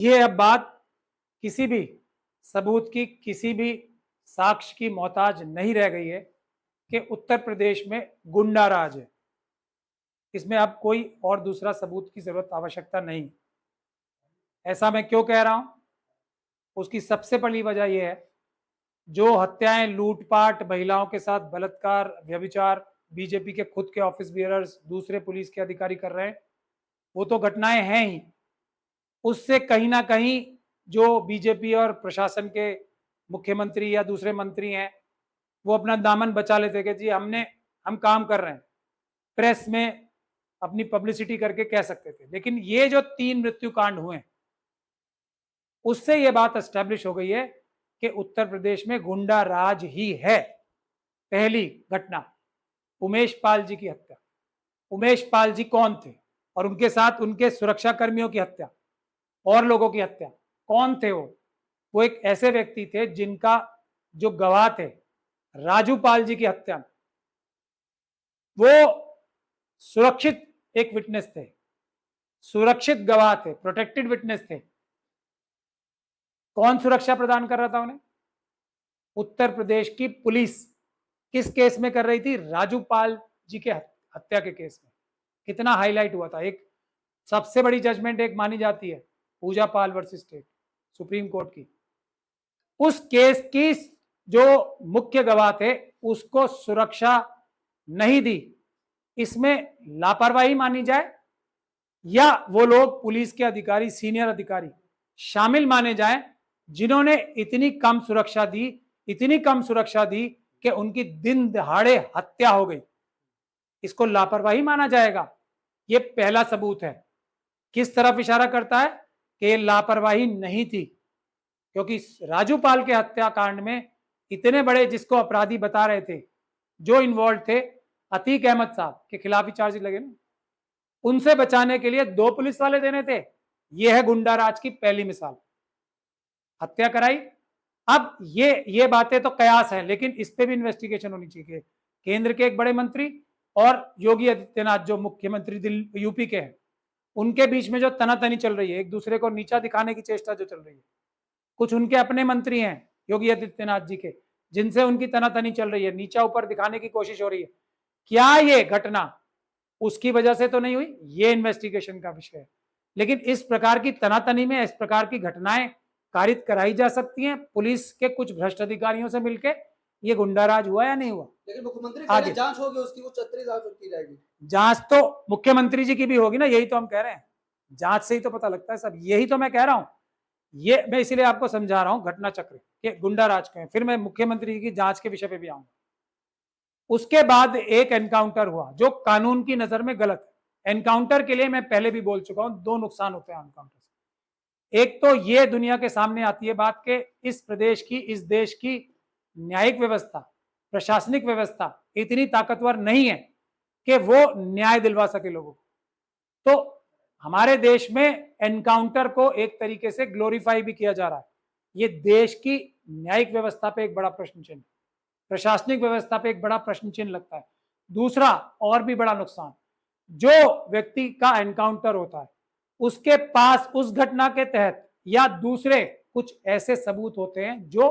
ये अब बात किसी भी सबूत की, किसी भी साक्ष्य की मोहताज नहीं रह गई है कि उत्तर प्रदेश में गुंडा राज है। इसमें अब कोई और दूसरा सबूत की जरूरत आवश्यकता नहीं। ऐसा मैं क्यों कह रहा हूं? उसकी सबसे बड़ी वजह यह है, जो हत्याएं, लूटपाट, महिलाओं के साथ बलात्कार, व्यभिचार बीजेपी के खुद के ऑफिस बियरर्स, दूसरे पुलिस के अधिकारी कर रहे हैं, वो तो घटनाएं हैं ही। उससे कहीं ना कहीं जो बीजेपी और प्रशासन के मुख्यमंत्री या दूसरे मंत्री हैं, वो अपना दामन बचा लेते कि जी हम काम कर रहे हैं, प्रेस में अपनी पब्लिसिटी करके कह सकते थे। लेकिन ये जो 3 मृत्यु कांड हुए, उससे ये बात एस्टेब्लिश हो गई है कि उत्तर प्रदेश में गुंडा राज ही है। पहली घटना, उमेश पाल जी की हत्या। उमेश पाल जी कौन थे और उनके साथ उनके सुरक्षा कर्मियों की हत्या और लोगों की हत्या। कौन थे वो एक ऐसे व्यक्ति थे जिनका जो गवाह थे, राजू पाल जी की हत्या, वो सुरक्षित एक विटनेस थे, सुरक्षित गवाह थे, प्रोटेक्टेड विटनेस थे। कौन सुरक्षा प्रदान कर रहा था उन्हें? उत्तर प्रदेश की पुलिस। किस केस में कर रही थी? राजू पाल जी के हत्या के केस में। कितना हाईलाइट हुआ था। एक सबसे बड़ी जजमेंट एक मानी जाती है पूजा पाल वर्सेस स्टेट, सुप्रीम कोर्ट की। उस केस की जो मुख्य गवाह थे उसको सुरक्षा नहीं दी। इसमें लापरवाही मानी जाए या वो लोग पुलिस के अधिकारी, सीनियर अधिकारी शामिल माने जाएं जिन्होंने इतनी कम सुरक्षा दी, इतनी कम सुरक्षा दी कि उनकी दिन दहाड़े हत्या हो गई। इसको लापरवाही माना जाएगा? ये पहला सबूत है। किस तरफ इशारा करता है कि ये लापरवाही नहीं थी, क्योंकि राजू पाल के हत्याकांड में इतने बड़े जिसको अपराधी बता रहे थे, जो इन्वॉल्व थे, अतीक अहमद साहब के खिलाफ ही चार्ज लगे ना, उनसे बचाने के लिए 2 पुलिस वाले देने थे। यह है गुंडा राज की पहली मिसाल। हत्या कराई। अब ये बातें तो कयास है, लेकिन इस पे भी इन्वेस्टिगेशन होनी चाहिए। केंद्र के एक बड़े मंत्री और योगी आदित्यनाथ जो मुख्यमंत्री यूपी के हैं, उनके बीच में जो तनातनी चल रही है, एक दूसरे को नीचा दिखाने की चेष्टा जो चल रही है, कुछ उनके अपने मंत्री हैं योगी आदित्यनाथ जी के, जिनसे उनकी तनातनी चल रही है, नीचा ऊपर दिखाने की कोशिश हो रही है। क्या ये घटना उसकी वजह से तो नहीं हुई? ये इन्वेस्टिगेशन का विषय है। लेकिन इस प्रकार की तनातनी में इस प्रकार की घटनाएं कारित कराई जा सकती हैं पुलिस के कुछ भ्रष्ट अधिकारियों से मिलकर। ये गुंडाराज हुआ या नहीं हुआ? लेकिन मुख्यमंत्री कह रहे हैं जांच होगी उसकी, वो 36 जांच की जाएगी। जांच तो मुख्यमंत्री जी की भी होगी ना, यही तो हम कह रहे हैं। जांच से ही तो पता लगता है सब, यही तो मैं कह रहा हूं। ये मैं इसीलिए आपको समझा रहा हूं घटना चक्र के गुंडा राज के। फिर मैं मुख्यमंत्री की जांच के विषय पे भी आऊंगा। उसके बाद एक एनकाउंटर हुआ जो कानून की नजर में गलत है। एनकाउंटर के लिए मैं पहले भी बोल चुका हूं, 2 नुकसान होते हैं एनकाउंटर से। एक तो ये दुनिया के सामने आती है बात के इस प्रदेश की, इस देश की न्यायिक व्यवस्था, प्रशासनिक व्यवस्था इतनी ताकतवर नहीं है कि वो न्याय दिलवा सके लोगों को। तो हमारे देश में एनकाउंटर को एक तरीके से ग्लोरीफाई भी किया जा रहा है। ये देश की न्यायिक व्यवस्था पे एक बड़ा प्रश्न चिन्ह, प्रशासनिक व्यवस्था पे एक बड़ा प्रश्न चिन्ह लगता है। दूसरा और भी बड़ा नुकसान, जो व्यक्ति का एनकाउंटर होता है उसके पास उस घटना के तहत या दूसरे कुछ ऐसे सबूत होते हैं जो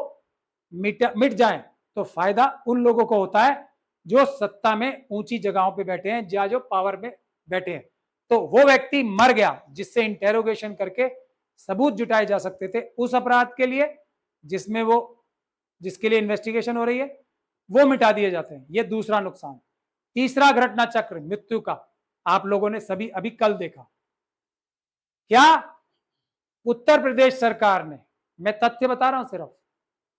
मिट जाएं तो फायदा उन लोगों को होता है जो सत्ता में ऊंची जगहों पे बैठे हैं या जो पावर में बैठे हैं। तो वो व्यक्ति मर गया जिससे इंटेरोगेशन करके सबूत जुटाए जा सकते थे उस अपराध के लिए जिसमें वो, जिसके लिए इन्वेस्टिगेशन हो रही है, वो मिटा दिए जाते हैं। ये दूसरा नुकसान। तीसरा घटना चक्र मृत्यु का आप लोगों ने सभी अभी कल देखा। क्या उत्तर प्रदेश सरकार ने, मैं तथ्य बता रहा हूं सिर्फ,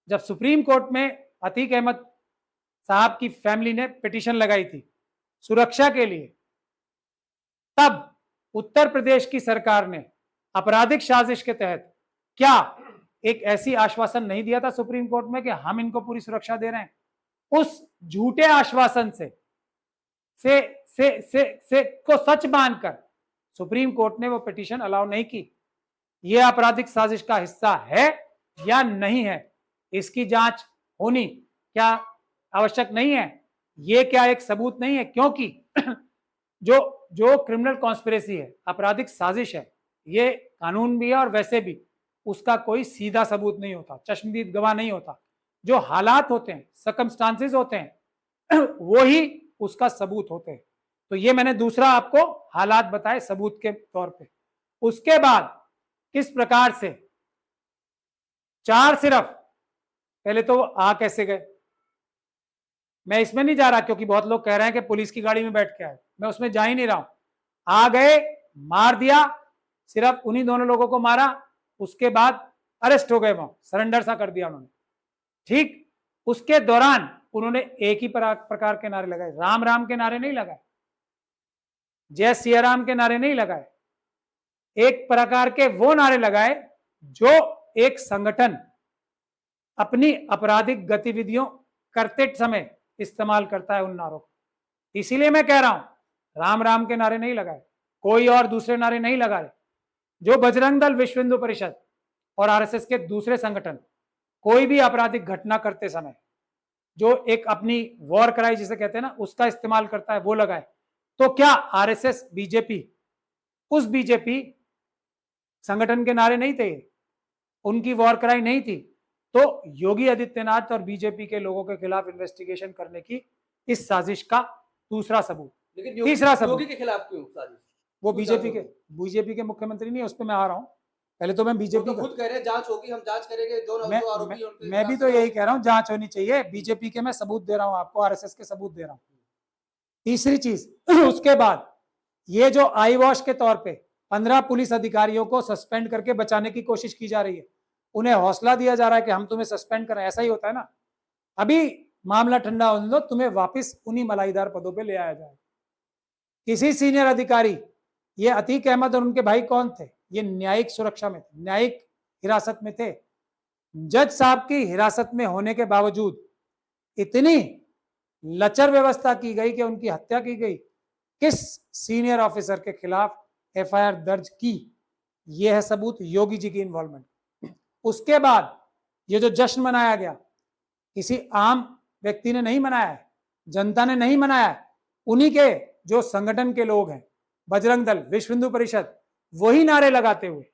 जब सुप्रीम कोर्ट में अतीक अहमद साहब की फैमिली ने पिटीशन लगाई थी सुरक्षा के लिए, तब उत्तर प्रदेश की सरकार ने आपराधिक साजिश के तहत क्या एक ऐसी आश्वासन नहीं दिया था सुप्रीम कोर्ट में कि हम इनको पूरी सुरक्षा दे रहे हैं? उस झूठे आश्वासन से को सच मानकर सुप्रीम कोर्ट ने वो पिटीशन अलाउ नहीं की। ये आपराधिक साजिश का हिस्सा है या नहीं है, इसकी जांच होनी क्या आवश्यक नहीं है? ये क्या एक सबूत नहीं है? क्योंकि जो क्रिमिनल कॉन्स्पिरेसी है, आपराधिक साजिश है, ये कानून भी है और वैसे भी उसका कोई सीधा सबूत नहीं होता, चश्मदीद गवाह नहीं होता। जो हालात होते हैं, सर्कमस्टांसेस होते हैं, वो ही उसका सबूत होते हैं। तो ये मैंने दूसरा आपको हालात बताए सबूत के तौर पे। उसके बाद किस प्रकार से चार सिर्फ, पहले तो आ कैसे गए, मैं इसमें नहीं जा रहा क्योंकि बहुत लोग कह रहे हैं कि पुलिस की गाड़ी में बैठ के आए, मैं उसमें जा ही नहीं रहा हूं। आ गए, मार दिया, सिर्फ उन्हीं दोनों लोगों को मारा, उसके बाद अरेस्ट हो गए, वहां सरेंडर सा कर दिया उन्होंने। ठीक, उसके दौरान उन्होंने एक ही प्रकार के नारे लगाए, राम राम के नारे नहीं लगाए, जय सिया राम के नारे नहीं लगाए, एक प्रकार के वो नारे लगाए जो एक संगठन अपनी आपराधिक गतिविधियों करते समय इस्तेमाल करता है उन नारों को। इसीलिए मैं कह रहा हूं राम राम के नारे नहीं लगाए, कोई और दूसरे नारे नहीं लगा रहे। जो बजरंग दल, विश्व हिंदू परिषद और आरएसएस के दूसरे संगठन कोई भी आपराधिक घटना करते समय जो एक अपनी वॉर क्राई जिसे कहते हैं ना, उसका इस्तेमाल करता है, वो लगाए। तो क्या आरएसएस, बीजेपी, उस बीजेपी संगठन के नारे नहीं थे, उनकी वॉर क्राई नहीं थी? तो योगी आदित्यनाथ और बीजेपी के लोगों के खिलाफ इन्वेस्टिगेशन करने की इस साजिश का दूसरा सबूत। लेकिन तीसरा सबूत, योगी के खिलाफ क्यों साजिश? वो बीजेपी के मुख्यमंत्री नहीं है, उस पर मैं आ रहा हूं। पहले तो मैं बीजेपी खुद कह रहे हैं जांच होगी, हम जांच करेंगे, जो आरोपी मैं भी तो यही कह रहा हूं, जांच होनी चाहिए। बीजेपी के मैं सबूत दे रहा हूं आपको, आरएसएस के सबूत दे रहा हूं। तीसरी चीज, उसके बाद ये जो आई वॉश के तौर पे 15 पुलिस अधिकारियों को सस्पेंड करके बचाने की कोशिश की जा रही है, उन्हें हौसला दिया जा रहा है कि हम तुम्हें सस्पेंड करें, ऐसा ही होता है ना। अभी मामला ठंडा होने दो, तुम्हें वापस उन्हीं मलाईदार पदों पे ले आया जाए। किसी सीनियर अधिकारी, ये अतीक अहमद और उनके भाई कौन थे, ये न्यायिक सुरक्षा में थे, न्यायिक हिरासत में थे। जज साहब की हिरासत में होने के बावजूद इतनी लचर व्यवस्था की गई कि उनकी हत्या की गई। किस सीनियर ऑफिसर के खिलाफ एफआईआर दर्ज की? यह है सबूत योगी जी की इन्वॉल्वमेंट। उसके बाद ये जो जश्न मनाया गया, किसी आम व्यक्ति ने नहीं मनाया है, जनता ने नहीं मनाया है, उन्हीं के जो संगठन के लोग हैं, बजरंग दल, विश्व हिंदू परिषद, वही नारे लगाते हुए,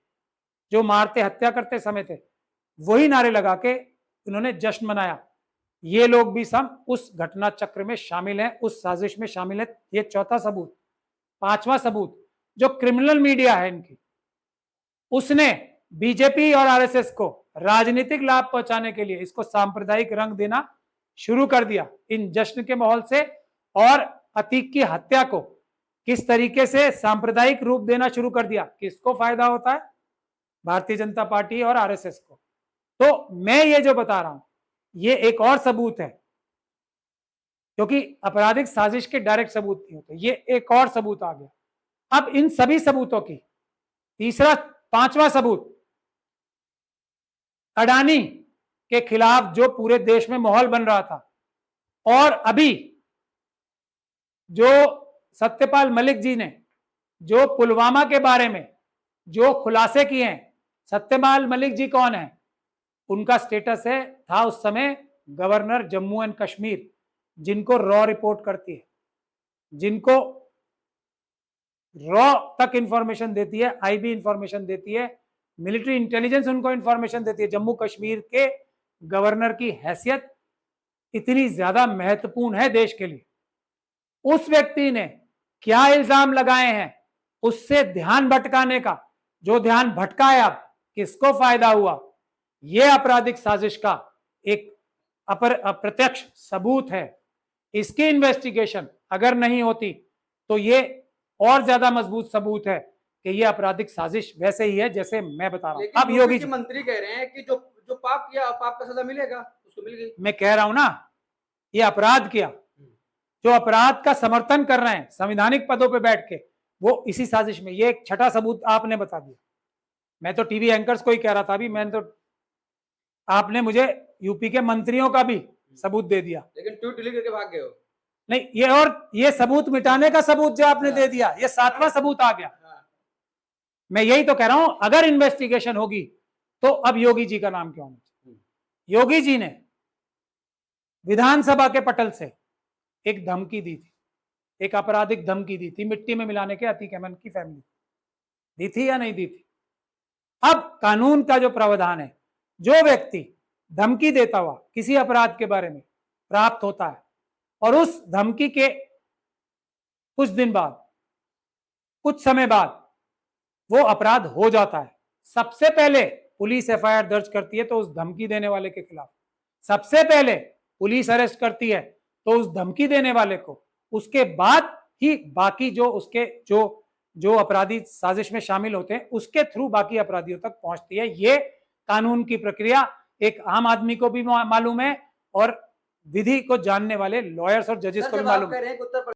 जो मारते हत्या करते समय थे, वही नारे लगा के इन्होंने जश्न मनाया। ये लोग भी सब उस घटना चक्र में शामिल हैं, उस साजिश में शामिल है। ये चौथा सबूत। पांचवा सबूत, जो क्रिमिनल मीडिया है इनकी, उसने बीजेपी और आरएसएस को राजनीतिक लाभ पहुंचाने के लिए इसको सांप्रदायिक रंग देना शुरू कर दिया इन जश्न के माहौल से, और अतीक की हत्या को किस तरीके से सांप्रदायिक रूप देना शुरू कर दिया। किसको फायदा होता है? भारतीय जनता पार्टी और आरएसएस को। तो मैं ये जो बता रहा हूं, ये एक और सबूत है, क्योंकि आपराधिक साजिश के डायरेक्ट सबूत नहीं होते, ये एक और सबूत आ गया। अब इन सभी सबूतों की तीसरा, पांचवा सबूत, अडानी के खिलाफ जो पूरे देश में माहौल बन रहा था, और अभी जो सत्यपाल मलिक जी ने जो पुलवामा के बारे में जो खुलासे किए हैं, सत्यपाल मलिक जी कौन है? उनका स्टेटस है, था उस समय गवर्नर जम्मू एंड कश्मीर, जिनको रॉ रिपोर्ट करती है, जिनको रॉ तक इंफॉर्मेशन देती है, आईबी इंफॉर्मेशन देती है, मिलिट्री इंटेलिजेंस उनको इंफॉर्मेशन देती है। जम्मू कश्मीर के गवर्नर की हैसियत इतनी ज्यादा महत्वपूर्ण है देश के लिए। उस व्यक्ति ने क्या इल्जाम लगाए हैं, उससे ध्यान भटकाने का, जो ध्यान भटका है, अब किसको फायदा हुआ, यह आपराधिक साजिश का एक अप्रत्यक्ष सबूत है। इसकी इन्वेस्टिगेशन अगर नहीं होती तो ये और ज्यादा मजबूत सबूत है कि ये आपराधिक साजिश वैसे ही है जैसे मैं बता रहा हूं। अब योगी जी मंत्री कह रहे हैं कि जो जो पाप किया, पाप का सजा मिलेगा, उसको मिल गई। मैं कह रहा हूं ना, ये अपराध किया, जो अपराध का समर्थन कर रहे हैं संवैधानिक पदों पे बैठ के, वो इसी साजिश में। ये एक छठा सबूत आपने बता दिया। मैं तो टीवी एंकर्स को ही कह रहा था अभी, मैंने तो, आपने मुझे यूपी के मंत्रियों का भी सबूत दे दिया, लेकिन ट्वीट डिलीट करके भाग गए हो। नहीं, ये और ये सबूत मिटाने का सबूत जो आपने दे दिया, ये सातवां सबूत आ गया। मैं यही तो कह रहा हूं, अगर इन्वेस्टिगेशन होगी तो अब योगी जी का नाम क्यों नहीं? योगी जी ने विधानसभा के पटल से एक धमकी दी थी, एक आपराधिक धमकी दी थी मिट्टी में मिलाने के अतीक अहमद की फैमिली। दी थी या नहीं दी थी? अब कानून का जो प्रावधान है, जो व्यक्ति धमकी देता हुआ किसी अपराध के बारे में प्राप्त होता है और उस धमकी के कुछ दिन बाद, कुछ समय बाद वो अपराध हो जाता है, सबसे पहले पुलिस एफआईआर दर्ज करती है तो उस धमकी देने वाले के खिलाफ, सबसे पहले पुलिस अरेस्ट करती है तो उस धमकी देने वाले को, उसके बाद ही बाकी जो उसके जो अपराधी साजिश में शामिल होते हैं उसके थ्रू बाकी अपराधियों तक पहुंचती है। ये कानून की प्रक्रिया एक आम आदमी को भी मालूम है और विधि को जानने वाले लॉयर्स और जजेस सर को भी जब आप मालूम कह है। रहे हैं कि उत्तर